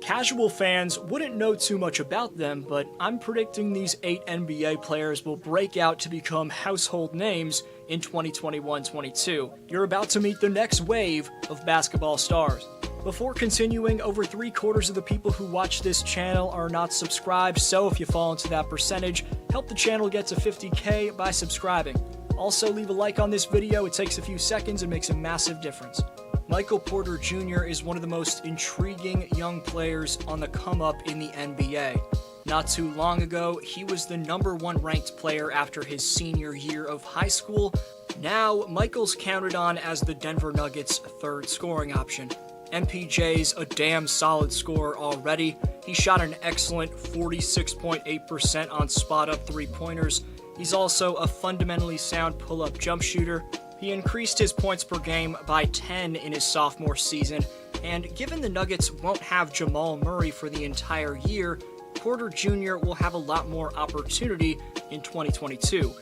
Casual fans wouldn't know too much about them, but I'm predicting these 8 NBA players will break out to become household names in 2021-22. You're about to meet the next wave of basketball stars. Before continuing, over 3/4 of the people who watch this channel are not subscribed, so if you fall into that percentage, help the channel get to 50K by subscribing. Also, leave a like on this video. It takes a few seconds and makes a massive difference. Michael Porter Jr. is one of the most intriguing young players on the come-up in the NBA. Not too long ago, he was the #1 ranked player after his senior year of high school. Now, Michael's counted on as the Denver Nuggets' 3rd scoring option. MPJ's a damn solid scorer already. He shot an excellent 46.8% on spot-up three-pointers. He's also a fundamentally sound pull-up jump shooter. He increased his points per game by 10 in his sophomore season, and given the Nuggets won't have Jamal Murray for the entire year, Porter Jr. will have a lot more opportunity in 2022.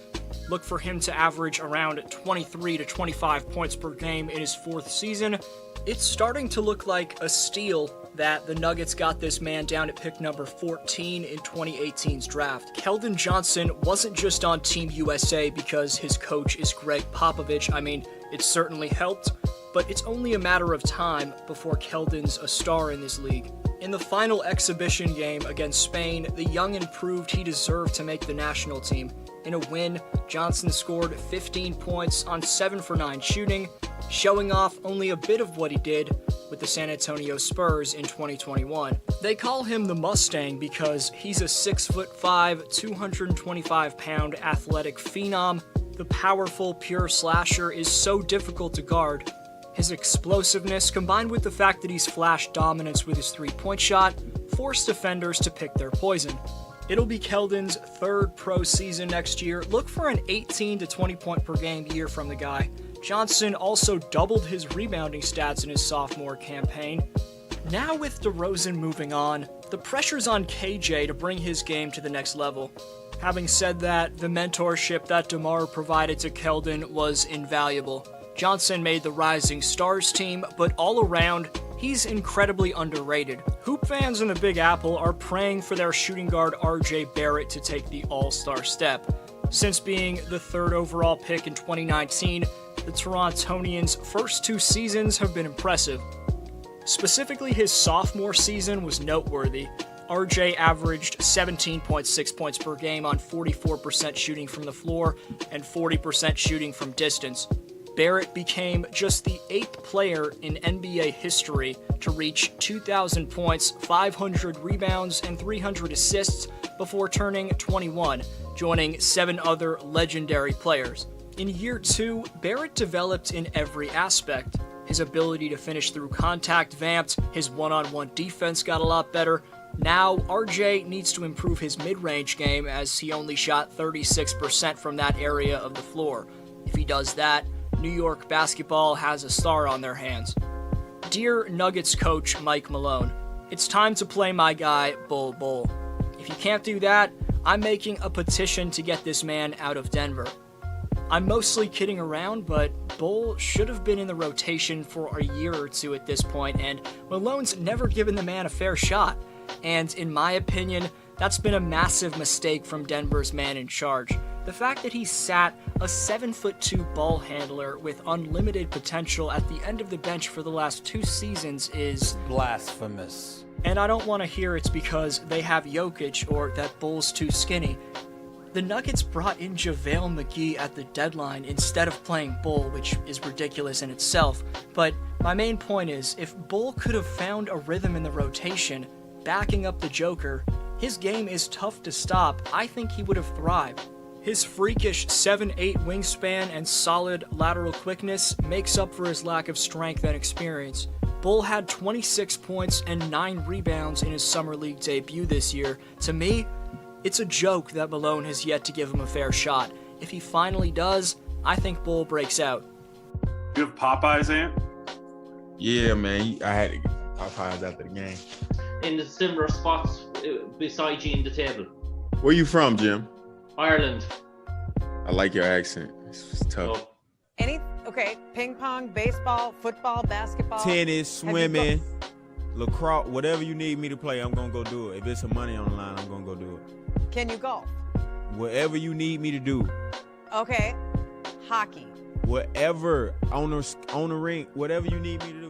Look for him to average around 23 to 25 points per game in his 4th season. It's starting to look like a steal that the Nuggets got this man down at pick number 14 in 2018's draft. Keldon Johnson wasn't just on Team USA because his coach is Greg Popovich. I mean, it certainly helped, but it's only a matter of time before Keldon's a star in this league. In the final exhibition game against Spain, the youngin proved he deserved to make the national team. In a win, Johnson scored 15 points on 7 for 9 shooting, showing off only a bit of what he did with the San Antonio Spurs in 2021. They call him the Mustang because he's a 6'5", 225-pound athletic phenom. The powerful, pure slasher is so difficult to guard. His explosiveness, combined with the fact that he's flashed dominance with his three-point shot, forced defenders to pick their poison. It'll be Keldon's 3rd pro season next year. Look for an 18 to 20 point per game year from the guy. Johnson also doubled his rebounding stats in his sophomore campaign. Now with DeRozan moving on, the pressure's on KJ to bring his game to the next level. Having said that, the mentorship that DeMar provided to Keldon was invaluable. Johnson made the Rising Stars team, but all around, he's incredibly underrated. Hoop fans in the Big Apple are praying for their shooting guard RJ Barrett to take the all-star step. Since being the 3rd overall pick in 2019, the Torontonians' first 2 seasons have been impressive. Specifically, his sophomore season was noteworthy. RJ averaged 17.6 points per game on 44% shooting from the floor and 40% shooting from distance. Barrett became just the 8th player in NBA history to reach 2,000 points, 500 rebounds, and 300 assists before turning 21, joining 7 other legendary players. In year 2, Barrett developed in every aspect. His ability to finish through contact vamped, his one-on-one defense got a lot better. Now, RJ needs to improve his mid-range game as he only shot 36% from that area of the floor. If he does that, New York basketball has a star on their hands. Dear Nuggets coach Mike Malone, it's time to play my guy, Bol Bol. If you can't do that, I'm making a petition to get this man out of Denver. I'm mostly kidding around, but Bol should have been in the rotation for a year or 2 at this point, and Malone's never given the man a fair shot. And in my opinion, that's been a massive mistake from Denver's man in charge. The fact that he sat a 7'2" ball handler with unlimited potential at the end of the bench for the last 2 seasons is blasphemous. And I don't want to hear it's because they have Jokic or that Bol's too skinny. The Nuggets brought in JaVale McGee at the deadline instead of playing Bol, which is ridiculous in itself. But my main point is, if Bol could have found a rhythm in the rotation, backing up the Joker, his game is tough to stop. I think he would have thrived. His freakish 7'8" wingspan and solid lateral quickness makes up for his lack of strength and experience. Bol had 26 points and 9 rebounds in his summer league debut this year. To me, it's a joke that Malone has yet to give him a fair shot. If he finally does, I think Bol breaks out. You have Popeyes, Ant? Yeah, man. I had to get Popeyes after the game. In the similar spots beside you in the table. Where you from, Jim? Ireland. I like your accent. It's tough. Okay, ping pong, baseball, football, basketball. Tennis, swimming. lacrosse, whatever you need me to play, I'm gonna go do it. If it's some money on the line, I'm gonna go do it. Can you golf? Whatever you need me to do. Okay. Hockey. Whatever on the ring, whatever you need me to do.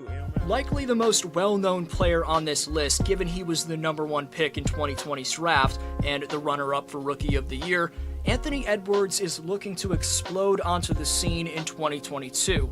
Likely the most well-known player on this list, given he was the #1 pick in 2020's draft and the runner-up for Rookie of the Year, Anthony Edwards is looking to explode onto the scene in 2022.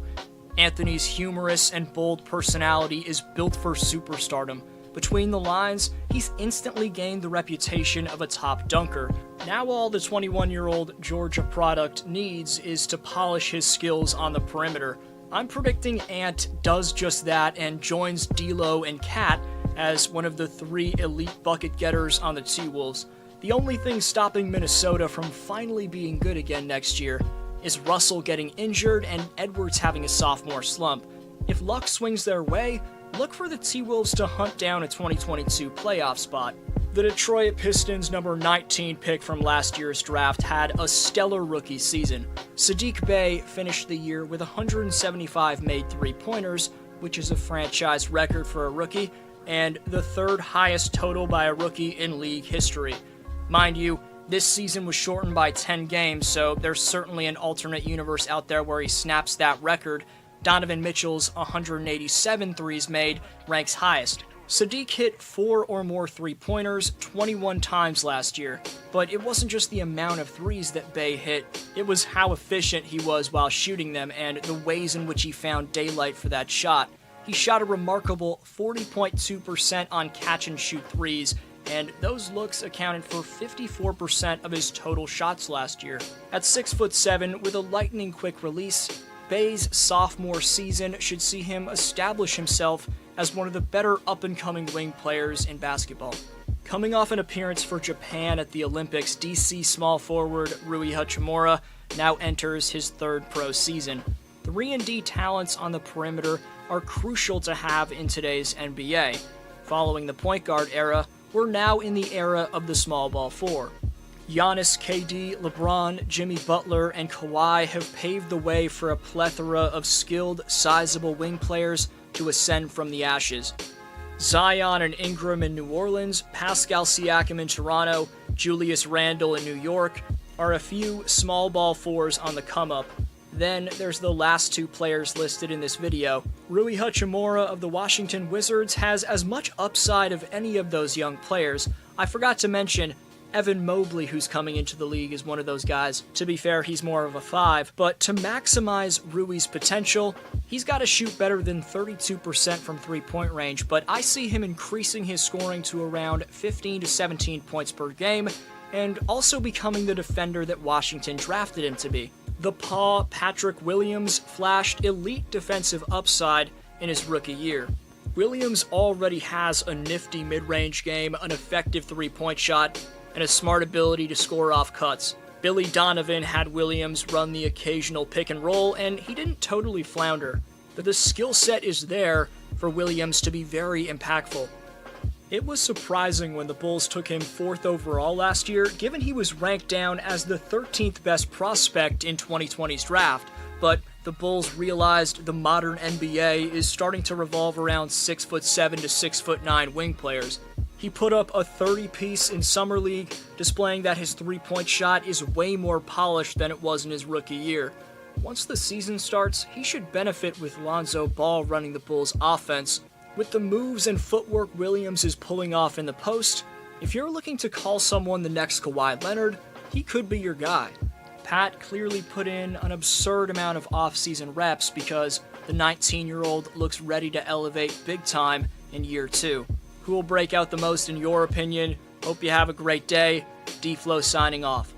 Anthony's humorous and bold personality is built for superstardom. Between the lines, he's instantly gained the reputation of a top dunker. Now all the 21-year-old Georgia product needs is to polish his skills on the perimeter. I'm predicting Ant does just that and joins D'Lo and Cat as one of the 3 elite bucket getters on the T-Wolves. The only thing stopping Minnesota from finally being good again next year is Russell getting injured and Edwards having a sophomore slump. If luck swings their way, look for the T-Wolves to hunt down a 2022 playoff spot. The Detroit Pistons' number 19 pick from last year's draft had a stellar rookie season. Saddiq Bey finished the year with 175 made three-pointers, which is a franchise record for a rookie, and the 3rd highest total by a rookie in league history. Mind you, this season was shortened by 10 games, so there's certainly an alternate universe out there where he snaps that record. Donovan Mitchell's 187 threes made ranks highest. Saddiq hit 4 or more three-pointers 21 times last year, but it wasn't just the amount of threes that Bey hit, it was how efficient he was while shooting them and the ways in which he found daylight for that shot. He shot a remarkable 40.2% on catch-and-shoot threes, and those looks accounted for 54% of his total shots last year. At 6'7" with a lightning-quick release, Bey's sophomore season should see him establish himself as one of the better up-and-coming wing players in basketball. Coming off an appearance for Japan at the Olympics, DC small forward Rui Hachimura now enters his 3rd pro season. 3-and-D talents on the perimeter are crucial to have in today's NBA. Following the point guard era, we're now in the era of the small ball 4. Giannis, KD, LeBron, Jimmy Butler, and Kawhi have paved the way for a plethora of skilled, sizable wing players to ascend from the ashes. Zion and Ingram in New Orleans, Pascal Siakam in Toronto, Julius Randle in New York are a few small ball 4s on the come-up. Then there's the last 2 players listed in this video. Rui Hachimura of the Washington Wizards has as much upside of any of those young players. I forgot to mention Evan Mobley, who's coming into the league, is one of those guys. To be fair, he's more of a 5, but to maximize Rui's potential, he's got to shoot better than 32% from three-point range, but I see him increasing his scoring to around 15 to 17 points per game, and also becoming the defender that Washington drafted him to be. The Paw Patrick Williams flashed elite defensive upside in his rookie year. Williams already has a nifty mid-range game, an effective three-point shot, and a smart ability to score off cuts. Billy Donovan had Williams run the occasional pick and roll, and he didn't totally flounder, but the skill set is there for Williams to be very impactful. It was surprising when the Bulls took him 4th overall last year, given he was ranked down as the 13th best prospect in 2020's draft, but the Bulls realized the modern NBA is starting to revolve around 6'7" to 6'9" wing players. He put up a 30-piece in Summer League, displaying that his three-point shot is way more polished than it was in his rookie year. Once the season starts, he should benefit with Lonzo Ball running the Bulls' offense. With the moves and footwork Williams is pulling off in the post, if you're looking to call someone the next Kawhi Leonard, he could be your guy. Pat clearly put in an absurd amount of off-season reps because the 19-year-old looks ready to elevate big time in year 2. Who will break out the most in your opinion? Hope you have a great day. D-Flow signing off.